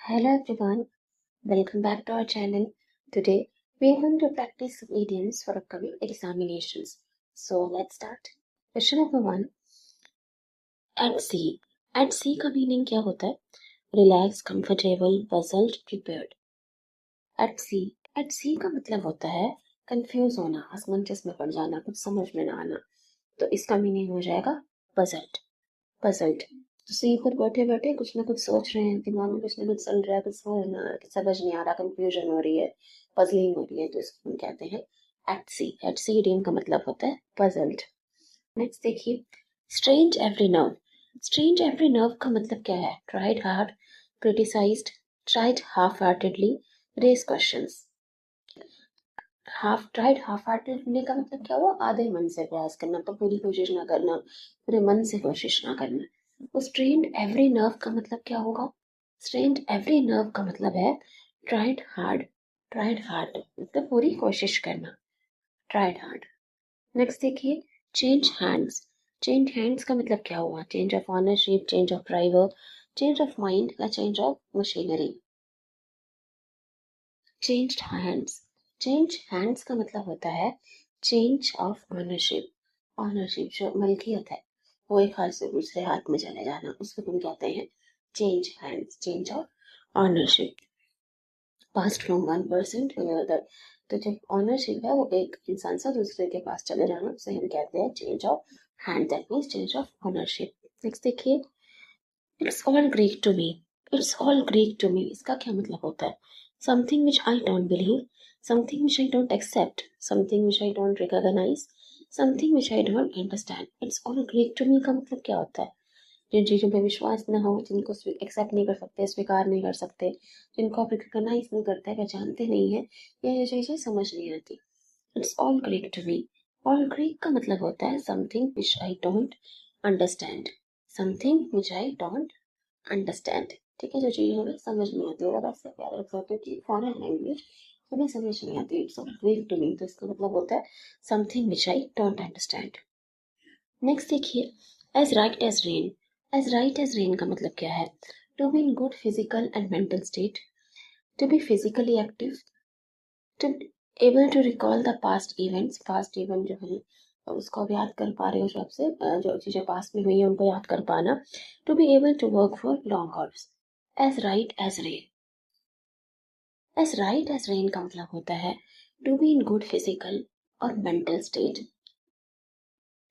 Hello everyone, welcome back to our channel. Today we are going to practice some idioms for upcoming examinations. So let's start. Question number 1. At sea. At sea का meaning क्या होता है? Relax, comfortable, puzzled, prepared. At sea. At sea का मतलब होता है confuse होना, असमंजस में पड़ जाना, कुछ समझ में ना आना. तो इसका मीनिंग हो जाएगा puzzled. Puzzled. तो सी पर बैठे बैठे कुछ ना कुछ सोच रहे हैं, दिमाग में कुछ ना कुछ चल रहा है, कुछ समझ नहीं आ रहा, कंफ्यूजन हो रही है, पजलिंग हो रही है, तो इसको हम कहते हैं at sea. At sea idiom का मतलब होता है पजल्ड. नेक्स्ट देखिए, strain every nerve. Strain every nerve का मतलब क्या है? Tried hard, criticised, tried half heartedly, raise questions. Half heartedly का मतलब क्या हुआ? आधे मन से प्रयास करना, तो पूरी कोशिश ना करना, पूरे मन से कोशिश ना करना. तो स्ट्रेन्ड एवरी नर्व का मतलब क्या होगा? स्ट्रेन्ड एवरी नर्व का मतलब है ट्राइड हार्ड. ट्राइड हार्ड मतलब पूरी कोशिश करना, ट्राइड हार्ड. नेक्स्ट देखिए, चेंज हैंड्स. चेंज हैंड्स का मतलब क्या हुआ? Change of ownership, change of driver, change of mind या change of machinery. Change hands. Change hands का मतलब होता है चेंज ऑफ ऑनरशिप. ऑनरशिप जो मलकियत है वो एक हाथ से दूसरे हाथ में चले जाना, उसको हम कहते हैं change hands, change of ownership. Passed from one person to another. तो जब ऑनरशिप है वो एक इंसान से दूसरे के पास चले जाना, उसे हम कहते हैं change of hand. That means change of ownership. Next देखिए, it's all Greek to me. It's all Greek to me इसका क्या मतलब होता है? Something which I don't believe, something which I don't accept, something which I don't recognise, something which I don't understand. It's all Greek to me का मतलब क्या होता है? जिन चीज़ों पे विश्वास न हो, जिनको एक्सेप्ट नहीं कर सकते, स्वीकार नहीं कर सकते, जिनको आप रिकॉग्नाइज नहीं करते, पहचानते नहीं है, या ये चीज़ें समझ नहीं आती. It's all Greek to me. All Greek का मतलब होता है something which I don't understand. Something which I don't understand. ठीक है, जो चीज़ हमें समझ नहीं आती, अगर आपसे प्यार रखते हो कि फॉरेन लैंग्वेज हमें समझ नहीं आती, it's all Greek to me, तो इसका मतलब होता है something which I don't understand. Next देखिए, as right as rain. As right as rain का मतलब क्या है? To be in good physical and mental state, to be physically active, to able to recall the past events. Past event जो है उसको आप याद कर पा रहे हो, जो आपसे जो चीज़ें पास में हुई है उनको याद कर पाना. To be able to work for long hours. As right as rain. As right as rain का मतलब होता है to be in good physical और mental state.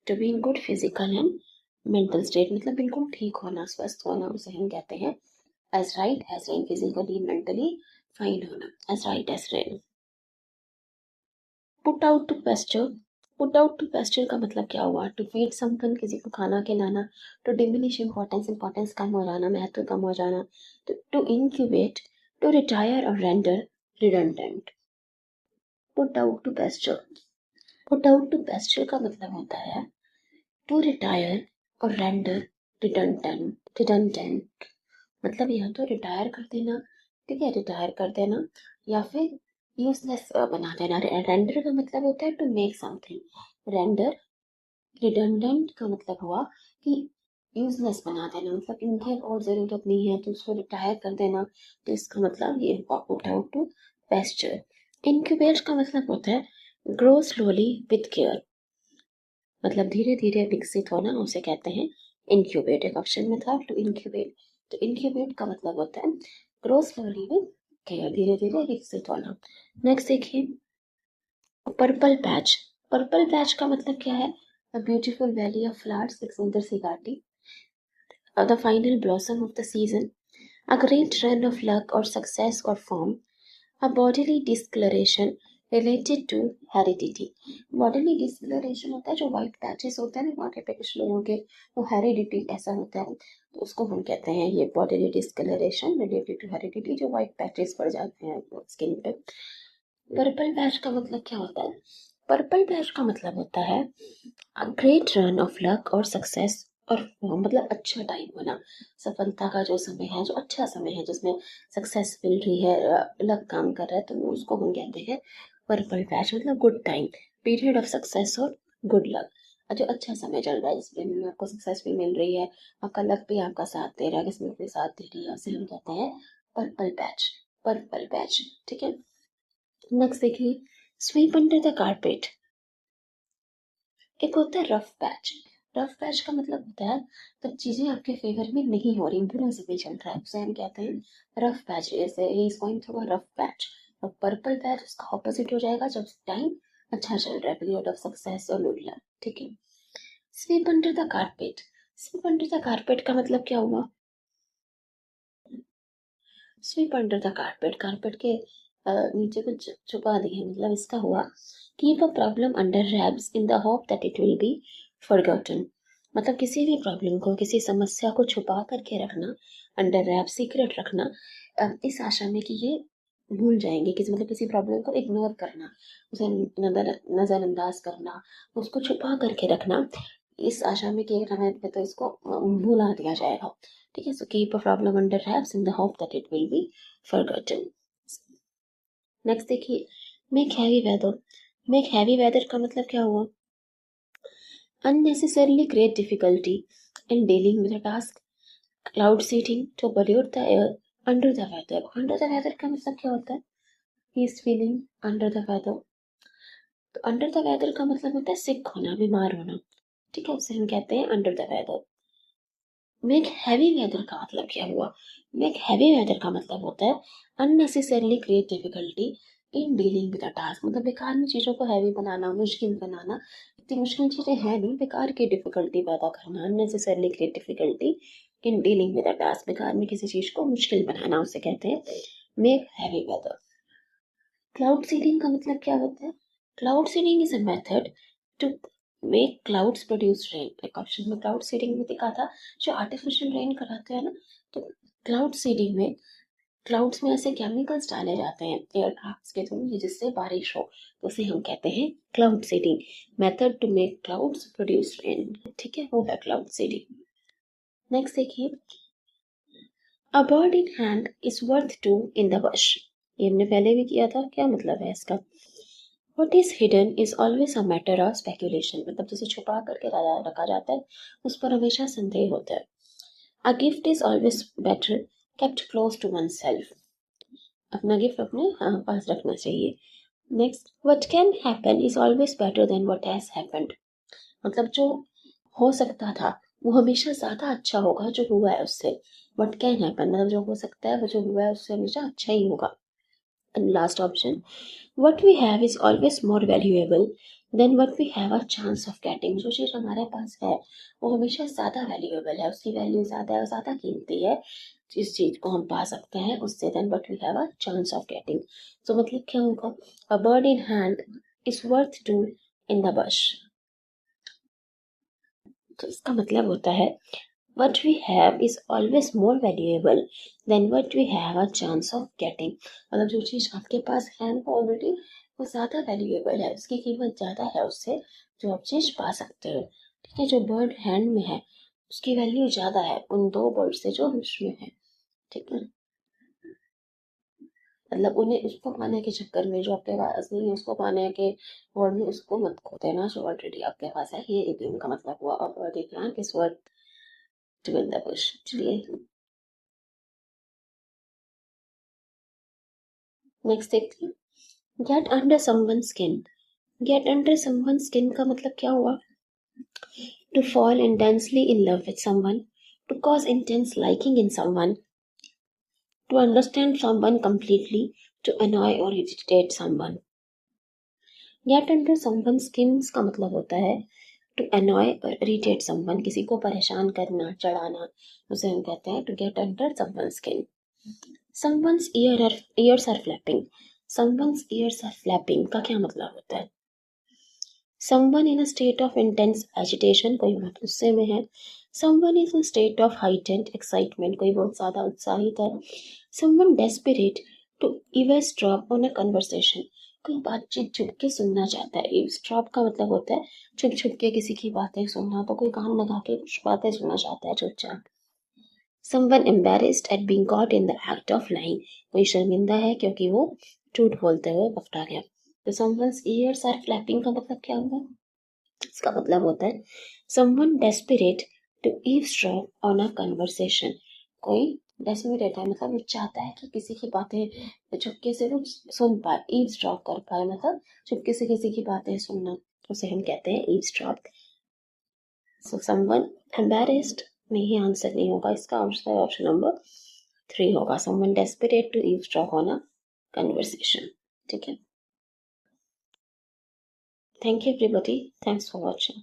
To be in good physical and mental state मतलब बिल्कुल ठीक होना, स्वस्थ होना, उसे हम कहते हैं as right as rain. Physically mentally fine होना, as right as rain. Put out to pasture. Put out to pasture का मतलब क्या हुआ? टू फीड समवन, किसी को खाना खिलाना. टू डिमिनिश इम्पोर्टेंस, इम्पोर्टेंस कम हो जाना, महत्व कम हो जाना. टू इंक्यूबेट, टू रिटायर और render redundant. Put out to pasture. Put out to pasture का मतलब होता है टू रिटायर और रेंडर रिडंडेंट. रिडंडेंट मतलब या तो रिटायर कर देना, ठीक है, रिटायर कर देना, या फिर यूजलेस बना देना. रेंडर का मतलब होता है to make something. Render. Redundant का मतलब हुआ कि यूजलेस बना देना, मतलब इनकी और जरूरत नहीं है तो उसको रिटायर कर देना. तो इसका मतलब ये हुआ put out to pasture. Incubate का मतलब होता है ग्रो स्लोली विथ केयर, मतलब धीरे धीरे विकसित होना, उसे कहते हैं इनक्यूबेट. एक ऑप्शन में था टू इंक्यूबेट, तो इनक्यूबेट का मतलब होता है ग्रो स्लोली विद केयर, धीरे धीरे विकसित होना. नेक्स्ट देखिए, पर्पल पैच. पर्पल पैच का मतलब क्या है? A beautiful valley of flowers, एक सुंदर सी घाटी. The final blossom of the season, a great run of luck और सक्सेस और form. A bodily discoloration related to heredity. Bodily discoloration होता है जो white patches होते हैं ना माथे पे कुछ लोगों के, वो heredity ऐसा होता है, तो उसको हम कहते हैं ये bodily discoloration related to heredity, जो white patches पड़ जाते हैं स्किन पे. पर्पल पैच का मतलब क्या होता है? पर्पल पैच का मतलब होता है a great run of luck और सक्सेस और मतलब अच्छा टाइम होना, सफलता का जो समय है, जो अच्छा समय है जिसमें सक्सेस मिल रही है, लक काम कर रहा है, तो उसको हम कहते हैं पर्पल पैच. मतलब good time, period of success और गुड लक. जो अच्छा समय चल रहा है जिसमें आपको सक्सेस भी मिल रही है, आपका लक भी आपका साथ दे रहा है, किस्मत भी साथ दे रही है, उसे हम कहते हैं पर्पल पैच, पर्पल पैच, ठीक है। नेक्स्ट देखिए, स्वीप अंडर द कारपेट। एक होता है रफ पैच। रफ पैच का मतलब होता है जब चीजें आपके फेवर में नहीं हो रही, बुरा समय चल रहा है, उसे हम कहते हैं रफ पैच। जैसे he is going through a rough patch. और पर्पल पैच उसका ऑपोजिट हो जाएगा जब टाइम अच्छा चल रहा है, पीरियड ऑफ सक्सेस और गुड लक, ठीक है। SVEEP under the carpet. SVEEP under the carpet का मतलब क्या हुआ? SVEEP under the carpet, carpet के नीचे को छुपा दिए, मतलब इसका हुआ keep a problem under wraps in the hope that it will be forgotten. मतलब किसी भी प्रॉब्लम को, किसी समस्या को छुपा करके रखना, अंडर रैप सीक्रेट रखना, इस आशा में कि ये भूल जाएंगे, किसी मतलब किसी प्रॉब्लम को इग्नोर करना, उसे नजरअंदाज करना, उसको छुपा करके रखना, इस आशा में कि एक समय पे तो इसको भुला दिया जाएगा, ठीक है। So keep a problem under wraps in the hope that it will be forgotten. Next देखिए, make heavy weather. Make heavy weather का मतलब क्या हुआ? unnecessarily create difficulty in dealing with a task, cloud seeding to pollute the air, under the weather। under the weather का मतलब क्या होता है? he is feeling under the weather। तो अंडर द वेदर का मतलब होता है सिक होना, बीमार होना, ठीक है, उसे हम कहते हैं under the weather. Make heavy weather का मतलब क्या हुआ? मेक हैवी वेदर का मतलब होता है unnecessarily create difficulty in dealing with a task. मतलब बेकार में चीज़ों को हैवी बनाना, मुश्किल बनाना, इतनी मुश्किल चीज़ें हैं नहीं, बेकार की डिफिकल्टी पैदा करना, unnecessarily create difficulty in dealing with a task, बेकार में किसी चीज़ को मुश्किल बनाना, उसे कहते हैं make heavy weather. Cloud seeding का मतलब क्या होता है? Cloud seeding is a method to make clouds produce rain. एक ऑप्शन में क्लाउड सीडिंग में दिखा था जो आर्टिफिशियल रेन कराते हैं ना, तो क्लाउड सीडिंग में क्लाउड्स में ऐसे केमिकल्स डाले जाते हैं एयर ड्राफ्ट्स के थ्रू जिससे बारिश हो, तो उसे हम कहते हैं cloud seeding. Method to make clouds produce rain, ठीक है, वो है क्लाउड सीडिंग। नेक्स्ट देखिए, a bird in hand is worth two in the bush. ये हमने पहले भी किया था, क्या मतलब है इसका? What is hidden is always a matter of speculation। मतलब जिसे छुपा करके रखा जाता है उस पर हमेशा संदेह होता है। A gift is always better kept close to oneself। अपना गिफ्ट अपने पास रखना चाहिए। Next, what can happen is always better than what has happened। मतलब जो हो सकता था वो हमेशा ज्यादा अच्छा होगा जो हुआ है उससे। What can happen मतलब जो हो सकता है वो जो हुआ है उससे हमेशा अच्छा ही होगा। And last option, what we have is always more valuable than what we have a chance of getting। जो चीज़ हमारे पास है वो हमेशा ज़्यादा वैल्यूएबल है, उसकी वैल्यू ज़्यादा है और ज़्यादा कीमती है जिस चीज़ को हम पा सकते हैं उससे, than what we have a chance of getting। तो मतलब क्या होगा? a bird in hand is worth two in the bush। तो इसका मतलब होता है what we have is always more valuable than what we have a chance of getting। मतलब जो चीज़ आपके पास है वो ऑलरेडी वो ज़्यादा वैल्यूएबल है, उसकी कीमत ज़्यादा है उससे जो आप चीज़ पा सकते हो, ठीक है। जो बर्ड हैंड में है उसकी वैल्यू ज़्यादा है उन दो बर्ड से जो विश में है, ठीक है। मतलब उन्हें उसको पाने के चक्कर में जो आपके पास नहीं है उसको पाने के वर्ड में उसको मत खो देना जो ऑलरेडी आपके पास है, ये इडियम का मतलब हुआ। और देखना किस worth two in the bush. चलिए नेक्स्ट देखते हैं, get under someone skin. Get under someone skin का मतलब क्या हुआ? To fall intensely in love with someone, to cause intense liking in someone, to understand someone completely, to annoy और irritate someone. Get under someone skin का मतलब होता है to annoy और इरिटेट समवन, किसी को परेशान करना, चढ़ाना, उसे हम कहते हैं to get under someone skin. Someone's ears are flapping. Someone's ears are flapping का क्या मतलब होता है? Someone in a state of intense agitation, कोई बहुत गुस्से में है। Someone is in a state of heightened excitement, कोई बहुत ज़्यादा उत्साहित है। Someone desperate to eavesdrop on a conversation, कोई बातचीत छुप के सुनना चाहता है। eavesdrop का मतलब होता है छुप छुप के किसी की बातें सुनना, तो कोई कान लगा के कुछ बातें सुनना चाहता है चुपचाप। Someone embarrassed at being caught in the act of lying, कोई शर्मिंदा है क्योंकि वो झूठ बोलते हुए पकड़ा गया। तो someone's ears are flapping का मतलब क्या होगा? इसका मतलब होता है someone desperate to eavesdrop on a conversation, कोई डेस्परेट है मतलब वो चाहता है कि किसी की बातें चुपके से वो सुन पाए, ईव्सड्रॉप कर पाए, मतलब चुपके से किसी की बातें सुनना, उसे हम कहते हैं ईव्सड्रॉप। सो समवन एम्बैरेस्ड नहीं, आंसर नहीं होगा इसका, आंसर ऑप्शन नंबर 3 होगा, someone desperate to eavesdrop on a conversation. ठीक है, thank you everybody, thanks for watching.